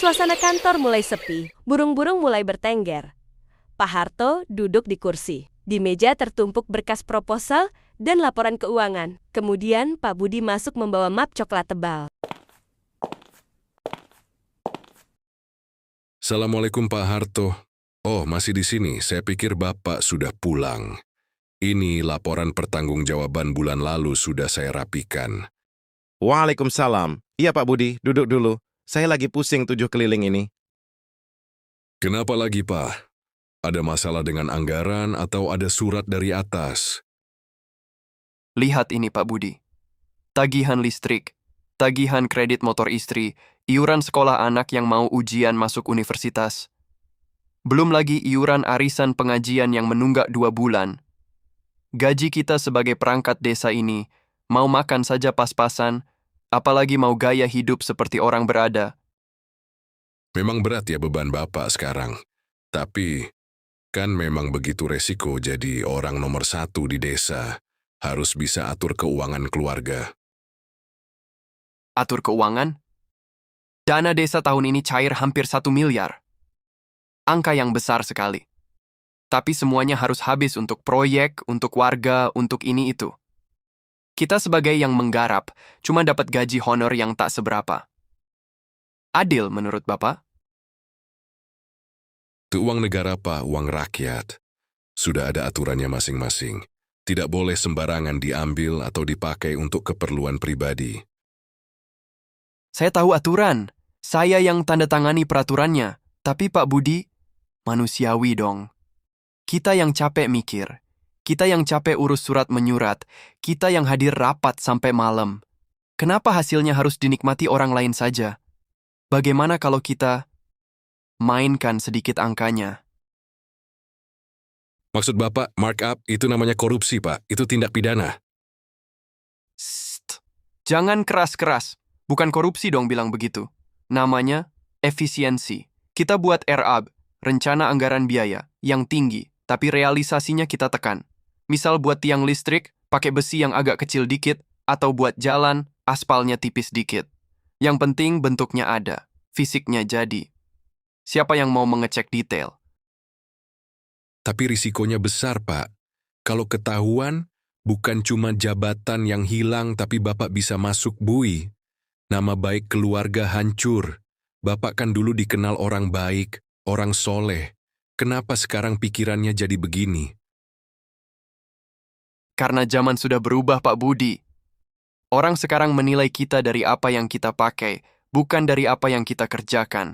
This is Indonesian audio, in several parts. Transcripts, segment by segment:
Suasana kantor mulai sepi, burung-burung mulai bertengger. Pak Harto duduk di kursi. Di meja tertumpuk berkas proposal dan laporan keuangan. Kemudian Pak Budi masuk membawa map coklat tebal. Assalamualaikum Pak Harto. Oh, masih di sini. Saya pikir Bapak sudah pulang. Ini laporan pertanggungjawaban bulan lalu sudah saya rapikan. Waalaikumsalam. Iya Pak Budi, duduk dulu. Saya lagi pusing 7 keliling ini. Kenapa lagi, Pak? Ada masalah dengan anggaran atau ada surat dari atas? Lihat ini Pak Budi. Tagihan listrik, tagihan kredit motor istri, iuran sekolah anak yang mau ujian masuk universitas. Belum lagi iuran arisan pengajian yang menunggak 2 bulan. Gaji kita sebagai perangkat desa ini, mau makan saja pas-pasan, apalagi mau gaya hidup seperti orang berada. Memang berat ya beban Bapak sekarang. Tapi, kan memang begitu resiko jadi orang nomor 1 di desa. Harus bisa atur keuangan keluarga. Atur keuangan? Dana desa tahun ini cair hampir 1 miliar. Angka yang besar sekali. Tapi semuanya harus habis untuk proyek, untuk warga, untuk ini itu. Kita sebagai yang menggarap, cuma dapat gaji honor yang tak seberapa. Adil menurut Bapak? Itu uang negara, Pak, uang rakyat. Sudah ada aturannya masing-masing. Tidak boleh sembarangan diambil atau dipakai untuk keperluan pribadi. Saya tahu aturan. Saya yang tanda tangani peraturannya. Tapi Pak Budi, manusiawi dong. Kita yang capek mikir. Kita yang capek urus surat menyurat. Kita yang hadir rapat sampai malam. Kenapa hasilnya harus dinikmati orang lain saja? Bagaimana kalau kita mainkan sedikit angkanya? Maksud Bapak, markup itu namanya korupsi, Pak. Itu tindak pidana. Sst, jangan keras-keras. Bukan korupsi dong bilang begitu. Namanya efisiensi. Kita buat RAB, rencana anggaran biaya, yang tinggi, tapi realisasinya kita tekan. Misal buat tiang listrik, pakai besi yang agak kecil dikit, atau buat jalan, aspalnya tipis dikit. Yang penting bentuknya ada, fisiknya jadi. Siapa yang mau mengecek detail? Tapi risikonya besar, Pak. Kalau ketahuan, bukan cuma jabatan yang hilang, tapi Bapak bisa masuk bui. Nama baik keluarga hancur. Bapak kan dulu dikenal orang baik, orang soleh. Kenapa sekarang pikirannya jadi begini? Karena zaman sudah berubah, Pak Budi. Orang sekarang menilai kita dari apa yang kita pakai, bukan dari apa yang kita kerjakan.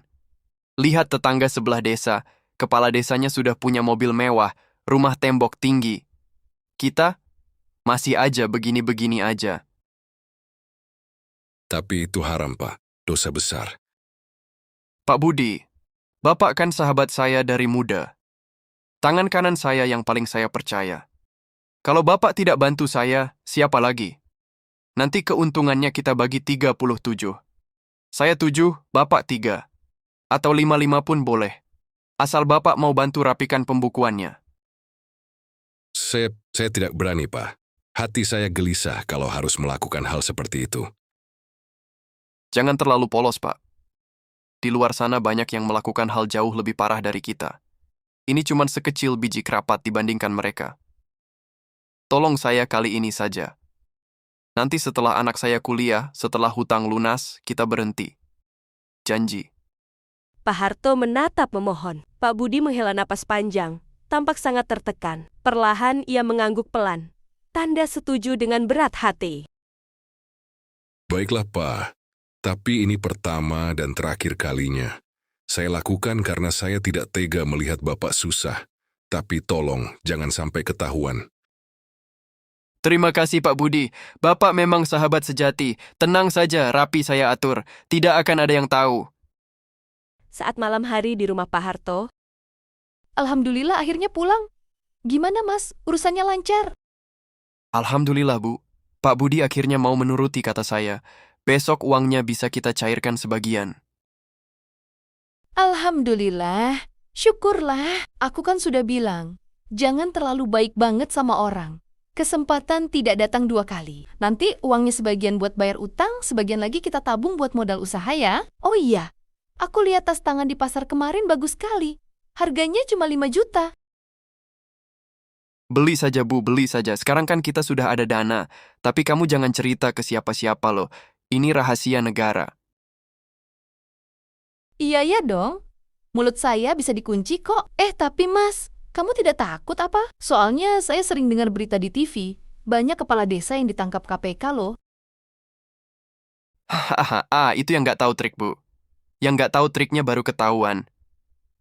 Lihat tetangga sebelah desa, kepala desanya sudah punya mobil mewah, rumah tembok tinggi. Kita masih aja begini-begini aja. Tapi itu haram, Pak. Dosa besar. Pak Budi, Bapak kan sahabat saya dari muda. Tangan kanan saya yang paling saya percaya. Kalau Bapak tidak bantu saya, siapa lagi? Nanti keuntungannya kita bagi 37. Saya 7, Bapak 3. Atau 5-5 pun boleh. Asal Bapak mau bantu rapikan pembukuannya. Saya tidak berani, Pak. Hati saya gelisah kalau harus melakukan hal seperti itu. Jangan terlalu polos, Pak. Di luar sana banyak yang melakukan hal jauh lebih parah dari kita. Ini cuma sekecil biji kerapat dibandingkan mereka. Tolong saya kali ini saja. Nanti setelah anak saya kuliah, setelah hutang lunas, kita berhenti. Janji. Pak Harto menatap memohon. Pak Budi menghela napas panjang. Tampak sangat tertekan. Perlahan ia mengangguk pelan. Tanda setuju dengan berat hati. Baiklah, Pak. Tapi ini pertama dan terakhir kalinya. Saya lakukan karena saya tidak tega melihat Bapak susah. Tapi tolong, jangan sampai ketahuan. Terima kasih Pak Budi. Bapak memang sahabat sejati. Tenang saja, rapi saya atur. Tidak akan ada yang tahu. Saat malam hari di rumah Pak Harto, Alhamdulillah akhirnya pulang. Gimana Mas, urusannya lancar? Alhamdulillah Bu. Pak Budi akhirnya mau menuruti kata saya. Besok uangnya bisa kita cairkan sebagian. Alhamdulillah, syukurlah. Aku kan sudah bilang, jangan terlalu baik banget sama orang. Kesempatan tidak datang 2 kali. Nanti uangnya sebagian buat bayar utang, sebagian lagi kita tabung buat modal usaha ya. Oh iya, Aku lihat tas tangan di pasar kemarin bagus sekali. Harganya cuma 5 juta. Beli saja, Bu, beli saja. Sekarang kan kita sudah ada dana. Tapi kamu jangan cerita ke siapa-siapa loh. Ini rahasia negara. Iya ya dong. Mulut saya bisa dikunci kok. Tapi Mas, kamu tidak takut apa? Soalnya saya sering dengar berita di TV. Banyak kepala desa yang ditangkap KPK loh. Hahaha, itu yang nggak tahu trik, Bu. Yang nggak tahu triknya baru ketahuan.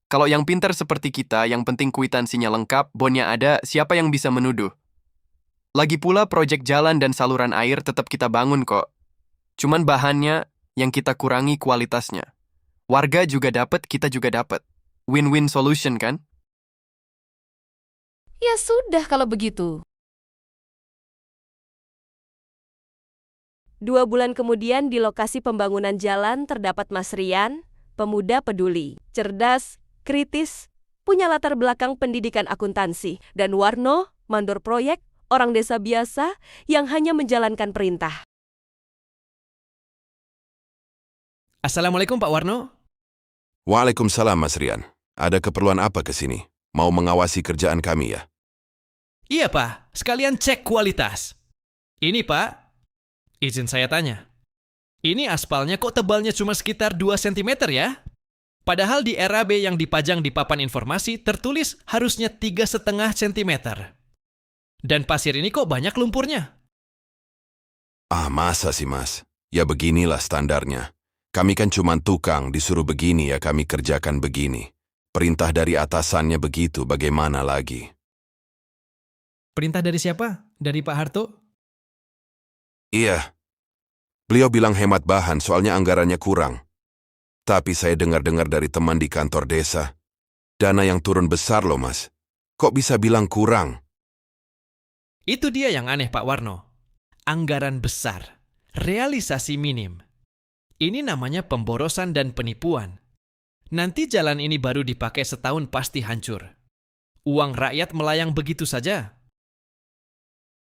Kalau yang pintar seperti kita, yang penting kwitansinya lengkap, bonnya ada, siapa yang bisa menuduh? Lagi pula proyek jalan dan saluran air tetap kita bangun kok. Cuman bahannya yang kita kurangi kualitasnya. Warga juga dapat, kita juga dapat. Win-win solution kan? Ya sudah kalau begitu. 2 bulan kemudian di lokasi pembangunan jalan terdapat Mas Rian, pemuda peduli, cerdas, kritis, punya latar belakang pendidikan akuntansi, dan Warno, mandor proyek, orang desa biasa yang hanya menjalankan perintah. Assalamualaikum Pak Warno. Waalaikumsalam, Mas Rian. Ada keperluan apa ke sini? Mau mengawasi kerjaan kami ya? Iya Pak, sekalian cek kualitas. Ini Pak, izin saya tanya. Ini aspalnya kok tebalnya cuma sekitar 2 cm ya? Padahal di RAB yang dipajang di papan informasi tertulis harusnya 3,5 cm. Dan pasir ini kok banyak lumpurnya? Ah, masa sih, Mas? Ya beginilah standarnya. Kami kan cuma tukang, disuruh begini ya kami kerjakan begini. Perintah dari atasannya begitu, bagaimana lagi? Perintah dari siapa? Dari Pak Harto? Iya. Beliau bilang hemat bahan soalnya anggarannya kurang. Tapi saya dengar-dengar dari teman di kantor desa. Dana yang turun besar loh, Mas. Kok bisa bilang kurang? Itu dia yang aneh Pak Warno. Anggaran besar, realisasi minim. Ini namanya pemborosan dan penipuan. Nanti jalan ini baru dipakai setahun pasti hancur. Uang rakyat melayang begitu saja.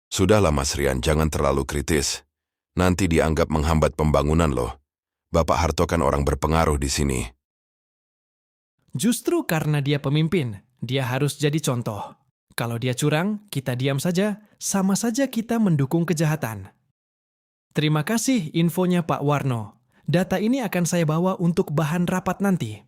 Sudahlah, Mas Rian, jangan terlalu kritis. Nanti dianggap menghambat pembangunan loh. Bapak Harto kan orang berpengaruh di sini. Justru karena dia pemimpin, dia harus jadi contoh. Kalau dia curang, kita diam saja, sama saja kita mendukung kejahatan. Terima kasih infonya Pak Warno. Data ini akan saya bawa untuk bahan rapat nanti.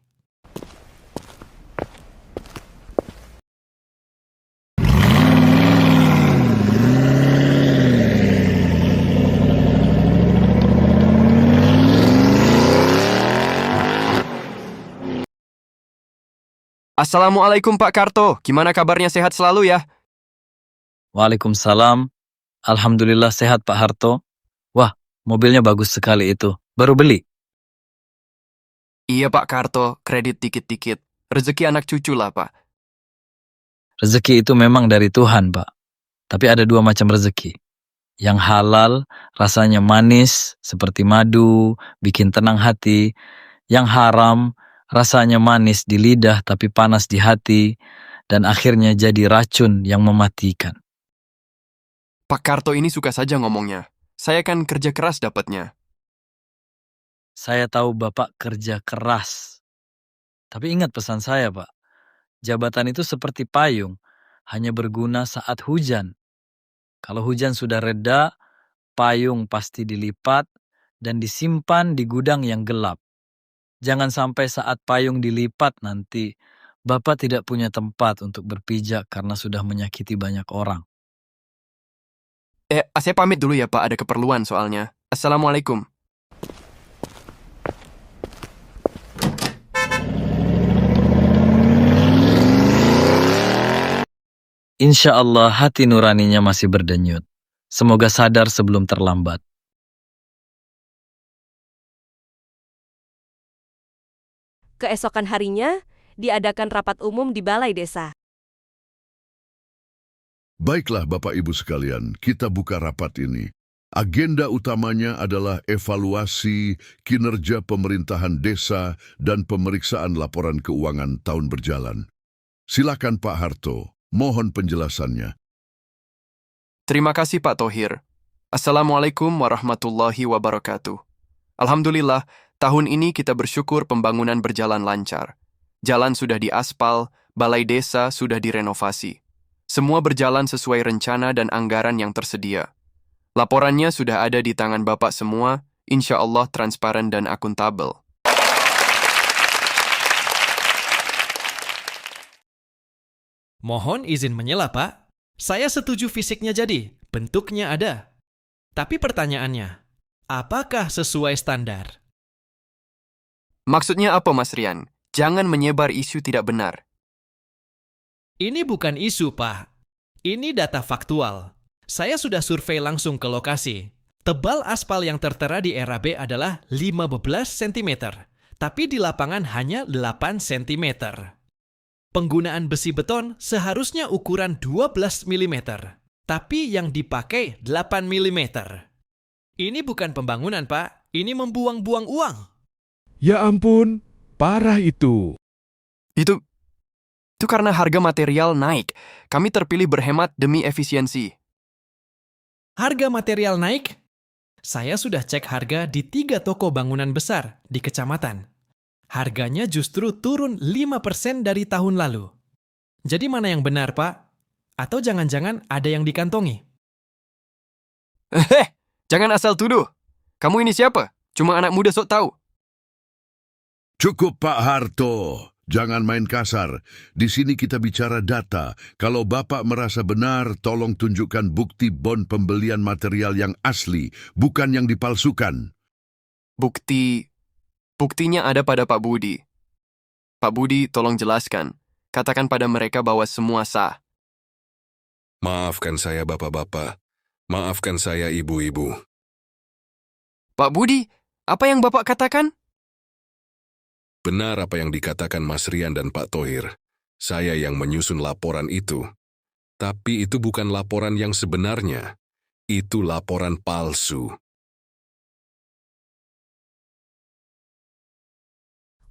Assalamualaikum Pak Karto, gimana kabarnya, sehat selalu ya? Waalaikumsalam. Alhamdulillah sehat Pak Harto. Wah, mobilnya bagus sekali itu. Baru beli. Iya Pak Karto, kredit dikit-dikit. Rezeki anak cucu lah Pak. Rezeki itu memang dari Tuhan, Pak. Tapi ada 2 macam rezeki. Yang halal, rasanya manis, seperti madu, bikin tenang hati. Yang haram, rasanya manis di lidah tapi panas di hati. Dan akhirnya jadi racun yang mematikan. Pak Karto ini suka saja ngomongnya. Saya kan kerja keras dapatnya. Saya tahu Bapak kerja keras. Tapi ingat pesan saya, Pak. Jabatan itu seperti payung, hanya berguna saat hujan. Kalau hujan sudah reda, payung pasti dilipat dan disimpan di gudang yang gelap. Jangan sampai saat payung dilipat nanti, Bapak tidak punya tempat untuk berpijak karena sudah menyakiti banyak orang. Saya pamit dulu ya Pak, ada keperluan soalnya. Assalamualaikum. Insya Allah hati nuraninya masih berdenyut. Semoga sadar sebelum terlambat. Keesokan harinya, diadakan rapat umum di balai desa. Baiklah Bapak Ibu sekalian, kita buka rapat ini. Agenda utamanya adalah evaluasi kinerja pemerintahan desa dan pemeriksaan laporan keuangan tahun berjalan. Silakan Pak Harto, mohon penjelasannya. Terima kasih Pak Thohir. Assalamualaikum warahmatullahi wabarakatuh. Alhamdulillah, Tahun ini kita bersyukur pembangunan berjalan lancar. Jalan sudah diaspal, balai desa sudah direnovasi. Semua berjalan sesuai rencana dan anggaran yang tersedia. Laporannya sudah ada di tangan Bapak semua, insya Allah transparan dan akuntabel. Mohon izin menyela, Pak. Saya setuju fisiknya jadi, bentuknya ada. Tapi pertanyaannya, apakah sesuai standar? Maksudnya apa, Mas Rian? Jangan menyebar isu tidak benar. Ini bukan isu, Pak. Ini data faktual. Saya sudah survei langsung ke lokasi. Tebal aspal yang tertera di RAB adalah 15 cm, tapi di lapangan hanya 8 cm. Penggunaan besi beton seharusnya ukuran 12 mm, tapi yang dipakai 8 mm. Ini bukan pembangunan, Pak. Ini membuang-buang uang. Ya ampun, parah itu. Itu karena harga material naik. Kami terpilih berhemat demi efisiensi. Harga material naik? Saya sudah cek harga di 3 toko bangunan besar di kecamatan. Harganya justru turun 5% dari tahun lalu. Jadi mana yang benar, Pak? Atau jangan-jangan ada yang dikantongi? Jangan asal tuduh. Kamu ini siapa? Cuma anak muda sok tahu. Cukup Pak Harto, jangan main kasar. Di sini kita bicara data. Kalau Bapak merasa benar, tolong tunjukkan bukti bon pembelian material yang asli, bukan yang dipalsukan. Buktinya ada pada Pak Budi. Pak Budi, tolong jelaskan. Katakan pada mereka bahwa semua sah. Maafkan saya bapak-bapak. Maafkan saya ibu-ibu. Pak Budi, apa yang Bapak katakan? Benar apa yang dikatakan Mas Rian dan Pak Thohir. Saya yang menyusun laporan itu. Tapi itu bukan laporan yang sebenarnya. Itu laporan palsu.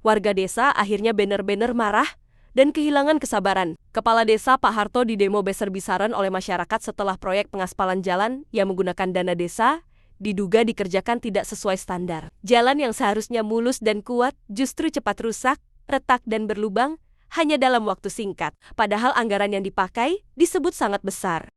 Warga desa akhirnya benar-benar marah dan kehilangan kesabaran. Kepala desa Pak Harto didemo besar-besaran oleh masyarakat setelah proyek pengaspalan jalan yang menggunakan dana desa diduga dikerjakan tidak sesuai standar. Jalan yang seharusnya mulus dan kuat justru cepat rusak, retak dan berlubang hanya dalam waktu singkat. Padahal anggaran yang dipakai disebut sangat besar.